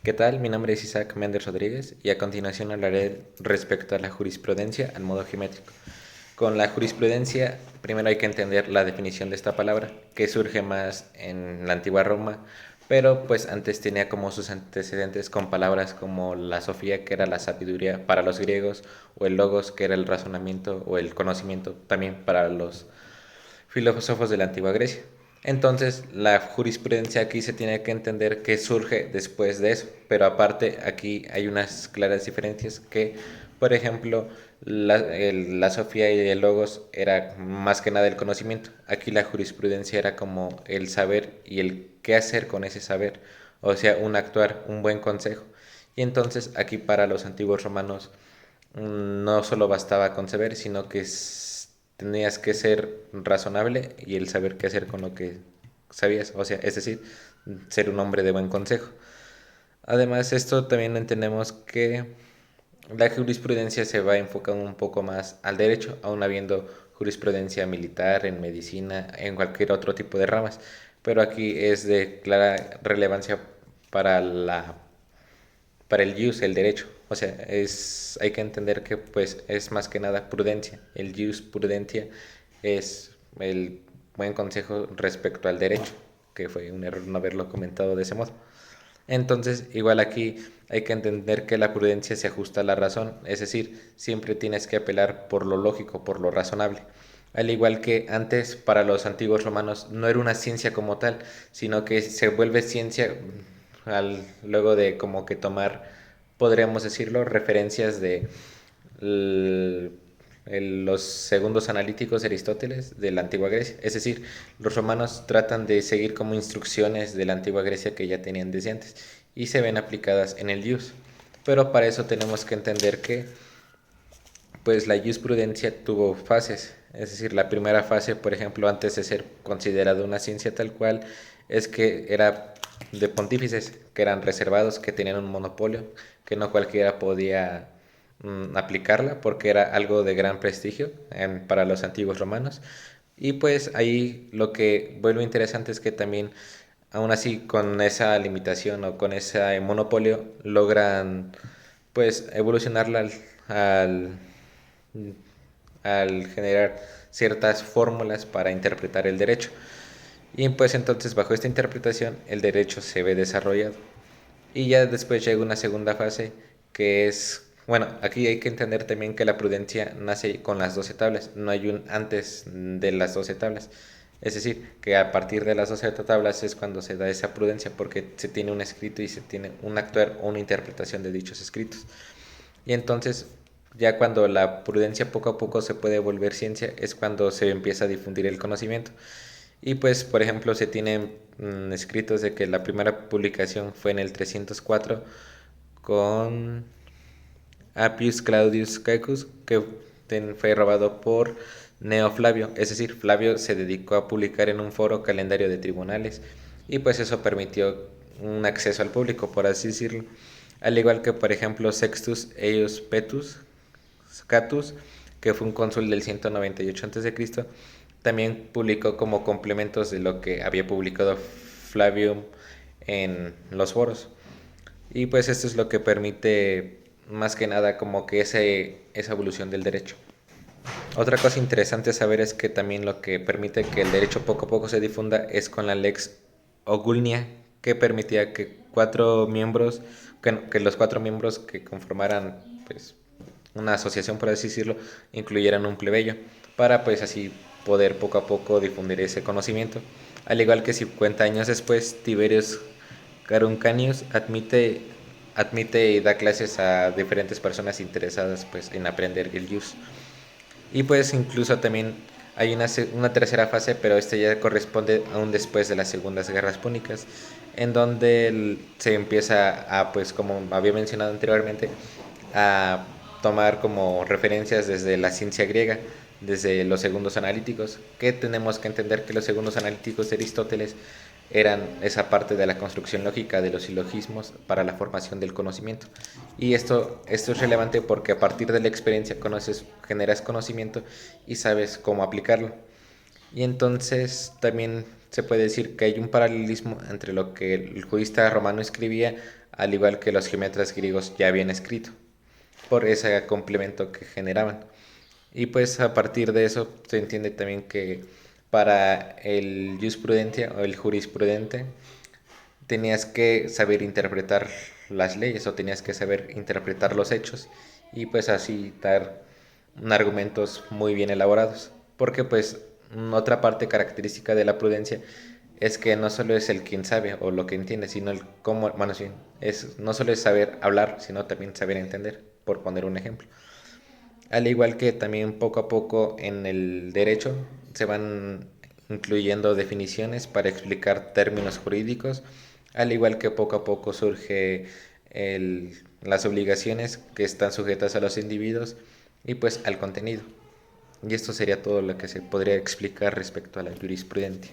¿Qué tal? Mi nombre es Isaac Méndez Rodríguez y a continuación hablaré respecto a la jurisprudencia al modo geométrico. Con la jurisprudencia, primero hay que entender la definición de esta palabra, que surge más en la antigua Roma, pero pues antes tenía como sus antecedentes con palabras como la sofía, que era la sabiduría para los griegos, o el logos, que era el razonamiento o el conocimiento también para los filósofos de la antigua Grecia. Entonces, la jurisprudencia aquí se tiene que entender que surge después de eso, pero aparte aquí hay unas claras diferencias que, por ejemplo, la sofía y el logos era más que nada el conocimiento. Aquí la jurisprudencia era como el saber y el qué hacer con ese saber, o sea, un actuar, un buen consejo. Y entonces aquí para los antiguos romanos no solo bastaba con saber, sino que tenías que ser razonable y el saber qué hacer con lo que sabías, o sea, es decir, ser un hombre de buen consejo. Además, esto también entendemos que la jurisprudencia se va enfocando un poco más al derecho, aun habiendo jurisprudencia militar, en medicina, en cualquier otro tipo de ramas, pero aquí es de clara relevancia para para el jus, el derecho. O sea, hay que entender que pues es más que nada prudencia. El jus prudentia es el buen consejo respecto al derecho, que fue un error no haberlo comentado de ese modo. Entonces, igual aquí hay que entender que la prudencia se ajusta a la razón, es decir, siempre tienes que apelar por lo lógico, por lo razonable. Al igual que antes para los antiguos romanos no era una ciencia como tal, sino que se vuelve ciencia luego de como que tomar, podríamos decirlo, referencias de los segundos analíticos de Aristóteles de la antigua Grecia. Es decir, los romanos tratan de seguir como instrucciones de la antigua Grecia que ya tenían desde antes y se ven aplicadas en el jus. Pero para eso tenemos que entender que pues la jurisprudencia tuvo fases. Es decir, la primera fase, por ejemplo, antes de ser considerada una ciencia tal cual, es que era de pontífices, que eran reservados, que tenían un monopolio, que no cualquiera podía aplicarla porque era algo de gran prestigio para los antiguos romanos. Y pues ahí lo que vuelve interesante es que también, aún así, con esa limitación o con ese monopolio, logran pues evolucionarla al al generar ciertas fórmulas para interpretar el derecho. Y pues entonces bajo esta interpretación el derecho se ve desarrollado. Y ya después llega una segunda fase que es, bueno, aquí hay que entender también que la prudencia nace con las 12 tablas, no hay un antes de las 12 tablas. Es decir, que a partir de las 12 tablas es cuando se da esa prudencia porque se tiene un escrito y se tiene un actuar o una interpretación de dichos escritos. Y entonces, ya cuando la prudencia poco a poco se puede volver ciencia, es cuando se empieza a difundir el conocimiento. Y pues, por ejemplo, se tienen escritos de que la primera publicación fue en el 304 con Appius Claudius Caecus, que fue robado por Neo Flavio. Es decir, Flavio se dedicó a publicar en un foro calendario de tribunales y pues eso permitió un acceso al público, por así decirlo. Al igual que, por ejemplo, Sextus Eius Petus Catus, que fue un cónsul del 198 a.C., también publicó como complementos de lo que había publicado Flavium en los foros. Y pues esto es lo que permite más que nada como que esa evolución del derecho. Otra cosa interesante a saber es que también lo que permite que el derecho poco a poco se difunda es con la Lex Ogulnia, que permitía que que los cuatro miembros que conformaran pues una asociación, por así decirlo, incluyeran un plebeyo, para pues así poder poco a poco difundir ese conocimiento. Al igual que 50 años después, Tiberius Caruncanius admite y da clases a diferentes personas interesadas pues en aprender el jus. Y pues incluso también hay una tercera fase, pero esta ya corresponde aún después de las segundas guerras púnicas, en donde se empieza a, pues como había mencionado anteriormente, a tomar como referencias desde la ciencia griega, desde los segundos analíticos, que tenemos que entender que los segundos analíticos de Aristóteles eran esa parte de la construcción lógica de los silogismos para la formación del conocimiento. Y esto es relevante porque a partir de la experiencia generas conocimiento y sabes cómo aplicarlo. Y entonces también se puede decir que hay un paralelismo entre lo que el jurista romano escribía al igual que los geometras griegos ya habían escrito, por ese complemento que generaban. Y pues a partir de eso se entiende también que para el jurisprudencia o el jurisprudente tenías que saber interpretar las leyes o tenías que saber interpretar los hechos y pues así dar argumentos muy bien elaborados. Porque pues otra parte característica de la prudencia es que no solo es el quien sabe o lo que entiende, sino el cómo, bueno, sí, es, no solo es saber hablar, sino también saber entender, por poner un ejemplo. Al igual que también poco a poco en el derecho se van incluyendo definiciones para explicar términos jurídicos, al igual que poco a poco surge las obligaciones que están sujetas a los individuos y pues al contenido. Y esto sería todo lo que se podría explicar respecto a la jurisprudencia.